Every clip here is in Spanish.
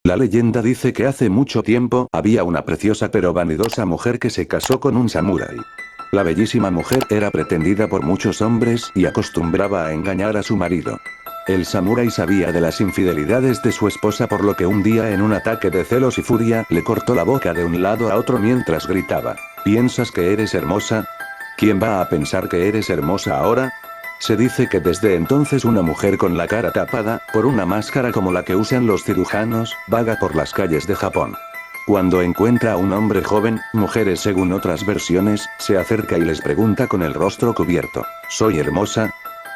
La leyenda dice que hace mucho tiempo había una preciosa pero vanidosa mujer que se casó con un samurái. La bellísima mujer era pretendida por muchos hombres y acostumbraba a engañar a su marido. El samurái sabía de las infidelidades de su esposa, por lo que un día, en un ataque de celos y furia, le cortó la boca de un lado a otro mientras gritaba: ¿Piensas que eres hermosa? ¿Quién va a pensar que eres hermosa ahora? Se dice que desde entonces una mujer con la cara tapada por una máscara como la que usan los cirujanos, vaga por las calles de Japón. Cuando encuentra a un hombre joven, mujeres según otras versiones, se acerca y les pregunta con el rostro cubierto: ¿Soy hermosa?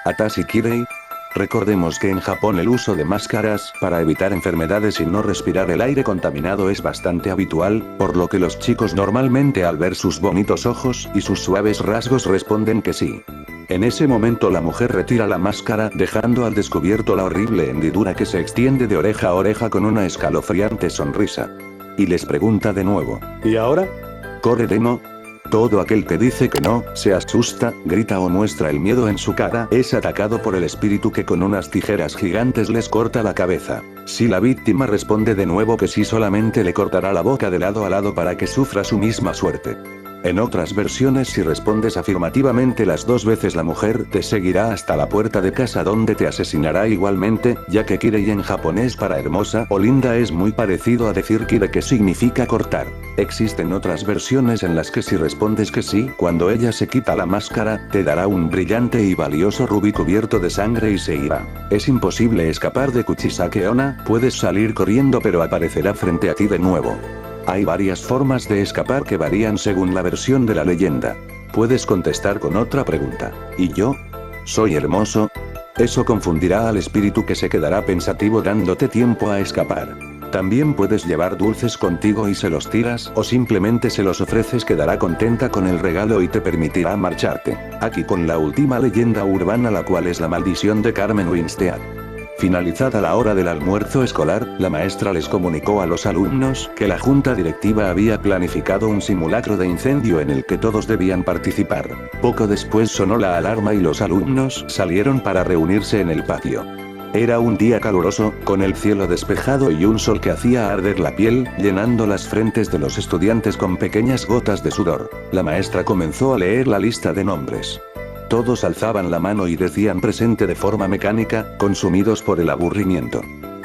¿Atashi Kirei? Recordemos que en Japón el uso de máscaras para evitar enfermedades y no respirar el aire contaminado es bastante habitual, por lo que los chicos normalmente, al ver sus bonitos ojos y sus suaves rasgos, responden que sí. En ese momento la mujer retira la máscara, dejando al descubierto la horrible hendidura que se extiende de oreja a oreja con una escalofriante sonrisa. Y les pregunta de nuevo: ¿Y ahora? ¿Corre Demo? Todo aquel que dice que no, se asusta, grita o muestra el miedo en su cara, es atacado por el espíritu que con unas tijeras gigantes les corta la cabeza. Si la víctima responde de nuevo que sí, solamente le cortará la boca de lado a lado para que sufra su misma suerte. En otras versiones, si respondes afirmativamente las dos veces, la mujer te seguirá hasta la puerta de casa, donde te asesinará igualmente, ya que kirei en japonés para hermosa o linda es muy parecido a decir kire, que significa cortar. Existen otras versiones en las que si respondes que sí, cuando ella se quita la máscara, te dará un brillante y valioso rubí cubierto de sangre y se irá. Es imposible escapar de Kuchisake Onna, puedes salir corriendo pero aparecerá frente a ti de nuevo. Hay varias formas de escapar que varían según la versión de la leyenda. Puedes contestar con otra pregunta: ¿y yo? ¿Soy hermoso? Eso confundirá al espíritu, que se quedará pensativo dándote tiempo a escapar. También puedes llevar dulces contigo y se los tiras, o simplemente se los ofreces, quedará contenta con el regalo y te permitirá marcharte. Aquí con la última leyenda urbana, la cual es la maldición de Carmen Winstead. Finalizada la hora del almuerzo escolar, la maestra les comunicó a los alumnos que la junta directiva había planificado un simulacro de incendio en el que todos debían participar. Poco después sonó la alarma y los alumnos salieron para reunirse en el patio. Era un día caluroso, con el cielo despejado y un sol que hacía arder la piel, llenando las frentes de los estudiantes con pequeñas gotas de sudor. La maestra comenzó a leer la lista de nombres. Todos alzaban la mano y decían presente de forma mecánica, consumidos por el aburrimiento.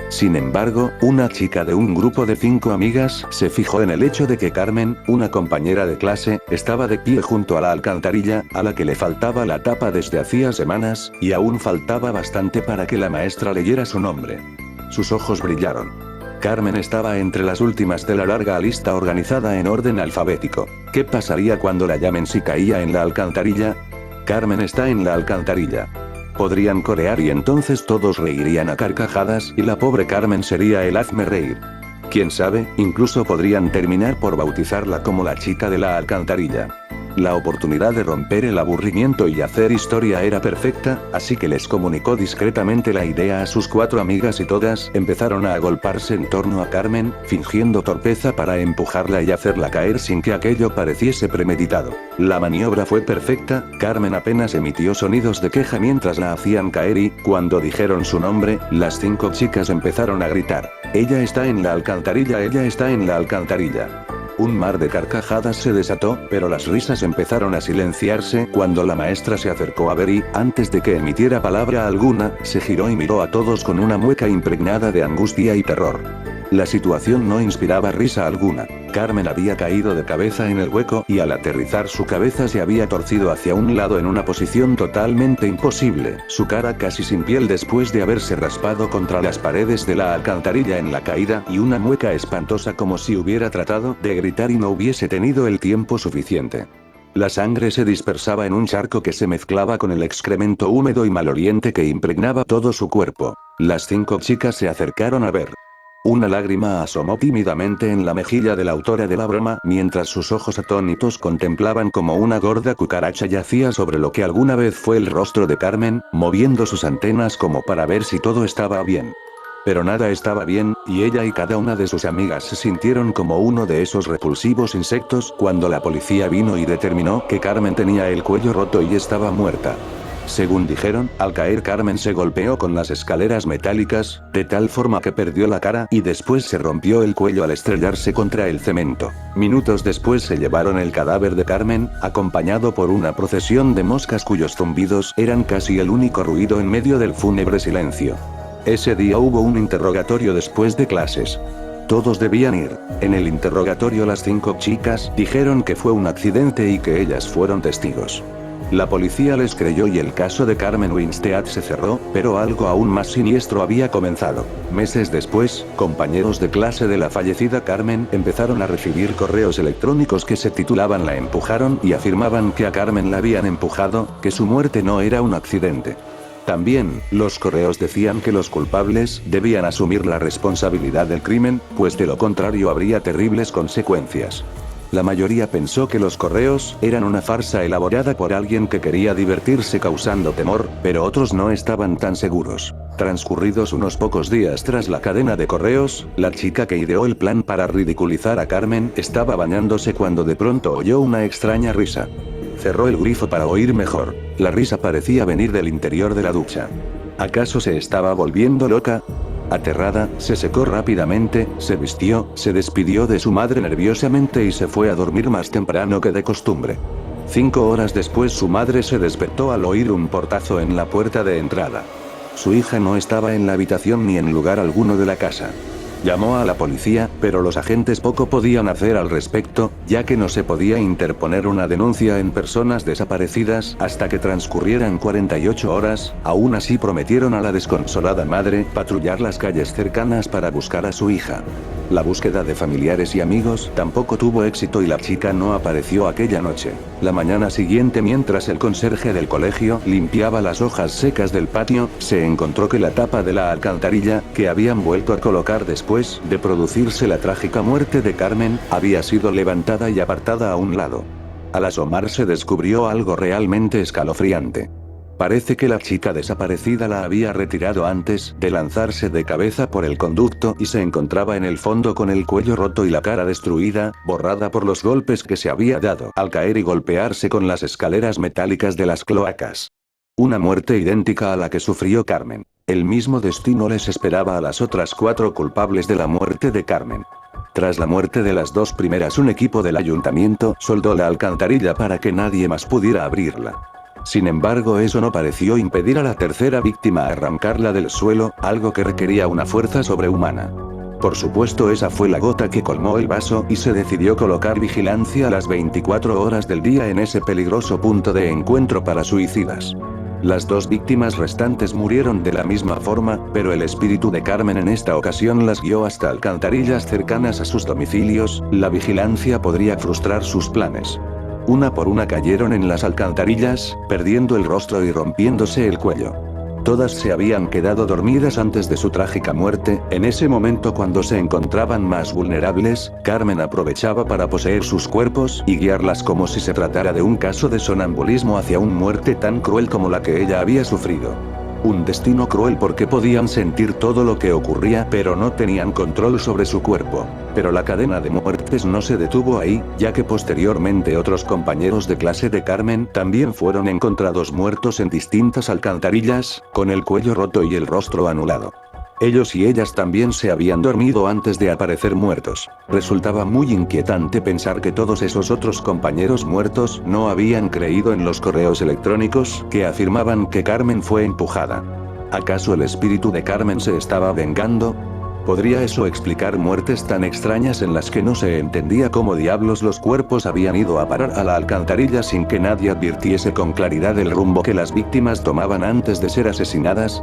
Sin embargo, una chica de un grupo de 5 amigas se fijó en el hecho de que Carmen, una compañera de clase, estaba de pie junto a la alcantarilla, a la que le faltaba la tapa desde hacía semanas, y aún faltaba bastante para que la maestra leyera su nombre. Sus ojos brillaron. Carmen estaba entre las últimas de la larga lista organizada en orden alfabético. ¿Qué pasaría cuando la llamen si caía en la alcantarilla? Carmen está en la alcantarilla. Podrían corear y entonces todos reirían a carcajadas y la pobre Carmen sería el hazme reír. Quién sabe, incluso podrían terminar por bautizarla como la chica de la alcantarilla. La oportunidad de romper el aburrimiento y hacer historia era perfecta, así que les comunicó discretamente la idea a sus 4 amigas y todas empezaron a agolparse en torno a Carmen, fingiendo torpeza para empujarla y hacerla caer sin que aquello pareciese premeditado. La maniobra fue perfecta, Carmen apenas emitió sonidos de queja mientras la hacían caer y, cuando dijeron su nombre, las 5 chicas empezaron a gritar: «Ella está en la alcantarilla, ella está en la alcantarilla». Un mar de carcajadas se desató, pero las risas empezaron a silenciarse cuando la maestra se acercó a ver y, antes de que emitiera palabra alguna, se giró y miró a todos con una mueca impregnada de angustia y terror. La situación no inspiraba risa alguna. Carmen había caído de cabeza en el hueco y al aterrizar su cabeza se había torcido hacia un lado en una posición totalmente imposible, su cara casi sin piel después de haberse raspado contra las paredes de la alcantarilla en la caída, y una mueca espantosa como si hubiera tratado de gritar y no hubiese tenido el tiempo suficiente. La sangre se dispersaba en un charco que se mezclaba con el excremento húmedo y maloliente que impregnaba todo su cuerpo. Las 5 chicas se acercaron a ver. Una lágrima asomó tímidamente en la mejilla de la autora de la broma, mientras sus ojos atónitos contemplaban como una gorda cucaracha yacía sobre lo que alguna vez fue el rostro de Carmen, moviendo sus antenas como para ver si todo estaba bien. Pero nada estaba bien, y ella y cada una de sus amigas se sintieron como uno de esos repulsivos insectos cuando la policía vino y determinó que Carmen tenía el cuello roto y estaba muerta. Según dijeron, al caer Carmen se golpeó con las escaleras metálicas, de tal forma que perdió la cara y después se rompió el cuello al estrellarse contra el cemento. Minutos después se llevaron el cadáver de Carmen, acompañado por una procesión de moscas cuyos zumbidos eran casi el único ruido en medio del fúnebre silencio. Ese día hubo un interrogatorio después de clases. Todos debían ir. En el interrogatorio las 5 chicas dijeron que fue un accidente y que ellas fueron testigos. La policía les creyó y el caso de Carmen Winstead se cerró, pero algo aún más siniestro había comenzado. Meses después, compañeros de clase de la fallecida Carmen empezaron a recibir correos electrónicos que se titulaban La empujaron y afirmaban que a Carmen la habían empujado, que su muerte no era un accidente. También, los correos decían que los culpables debían asumir la responsabilidad del crimen, pues de lo contrario habría terribles consecuencias. La mayoría pensó que los correos eran una farsa elaborada por alguien que quería divertirse causando temor, pero otros no estaban tan seguros. Transcurridos unos pocos días tras la cadena de correos, la chica que ideó el plan para ridiculizar a Carmen estaba bañándose cuando de pronto oyó una extraña risa. Cerró el grifo para oír mejor. La risa parecía venir del interior de la ducha. ¿Acaso se estaba volviendo loca? Aterrada, se secó rápidamente, se vistió, se despidió de su madre nerviosamente y se fue a dormir más temprano que de costumbre. 5 horas después su madre se despertó al oír un portazo en la puerta de entrada. Su hija no estaba en la habitación ni en lugar alguno de la casa. Llamó a la policía, pero los agentes poco podían hacer al respecto, ya que no se podía interponer una denuncia en personas desaparecidas hasta que transcurrieran 48 horas. Aún así prometieron a la desconsolada madre patrullar las calles cercanas para buscar a su hija. La búsqueda de familiares y amigos tampoco tuvo éxito y la chica no apareció aquella noche. La mañana siguiente, mientras el conserje del colegio limpiaba las hojas secas del patio, se encontró que la tapa de la alcantarilla, que habían vuelto a colocar después de producirse la trágica muerte de Carmen, había sido levantada y apartada a un lado. Al asomarse descubrió algo realmente escalofriante. Parece que la chica desaparecida la había retirado antes de lanzarse de cabeza por el conducto y se encontraba en el fondo con el cuello roto y la cara destruida, borrada por los golpes que se había dado al caer y golpearse con las escaleras metálicas de las cloacas. Una muerte idéntica a la que sufrió Carmen. El mismo destino les esperaba a las otras 4 culpables de la muerte de Carmen. Tras la muerte de las 2 primeras, un equipo del ayuntamiento soldó la alcantarilla para que nadie más pudiera abrirla. Sin embargo, eso no pareció impedir a la tercera víctima arrancarla del suelo, algo que requería una fuerza sobrehumana. Por supuesto, esa fue la gota que colmó el vaso y se decidió colocar vigilancia a las 24 horas del día en ese peligroso punto de encuentro para suicidas. Las 2 víctimas restantes murieron de la misma forma, pero el espíritu de Carmen en esta ocasión las guió hasta alcantarillas cercanas a sus domicilios. La vigilancia podría frustrar sus planes. Una por una cayeron en las alcantarillas, perdiendo el rostro y rompiéndose el cuello. Todas se habían quedado dormidas antes de su trágica muerte. En ese momento, cuando se encontraban más vulnerables, Carmen aprovechaba para poseer sus cuerpos y guiarlas como si se tratara de un caso de sonambulismo hacia una muerte tan cruel como la que ella había sufrido. Un destino cruel porque podían sentir todo lo que ocurría, pero no tenían control sobre su cuerpo. Pero la cadena de muertes no se detuvo ahí, ya que posteriormente otros compañeros de clase de Carmen también fueron encontrados muertos en distintas alcantarillas, con el cuello roto y el rostro anulado. Ellos y ellas también se habían dormido antes de aparecer muertos. Resultaba muy inquietante pensar que todos esos otros compañeros muertos no habían creído en los correos electrónicos que afirmaban que Carmen fue empujada. ¿Acaso el espíritu de Carmen se estaba vengando? ¿Podría eso explicar muertes tan extrañas en las que no se entendía cómo diablos los cuerpos habían ido a parar a la alcantarilla sin que nadie advirtiese con claridad el rumbo que las víctimas tomaban antes de ser asesinadas?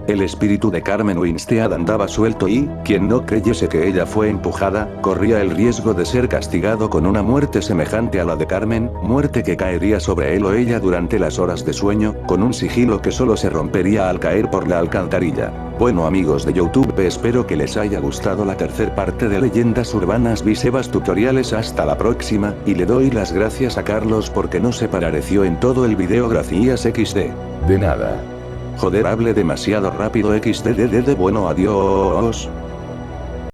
El espíritu de Carmen Winstead andaba suelto y, quien no creyese que ella fue empujada, corría el riesgo de ser castigado con una muerte semejante a la de Carmen, muerte que caería sobre él o ella durante las horas de sueño, con un sigilo que solo se rompería al caer por la alcantarilla. Bueno, amigos de YouTube, espero que les haya gustado la tercera parte de Leyendas Urbanas Visebas Tutoriales. Hasta la próxima, y le doy las gracias a Carlos porque no se apareció en todo el video. Gracias XD. De nada. Joder, hablé demasiado rápido XDDD. Bueno, adiós.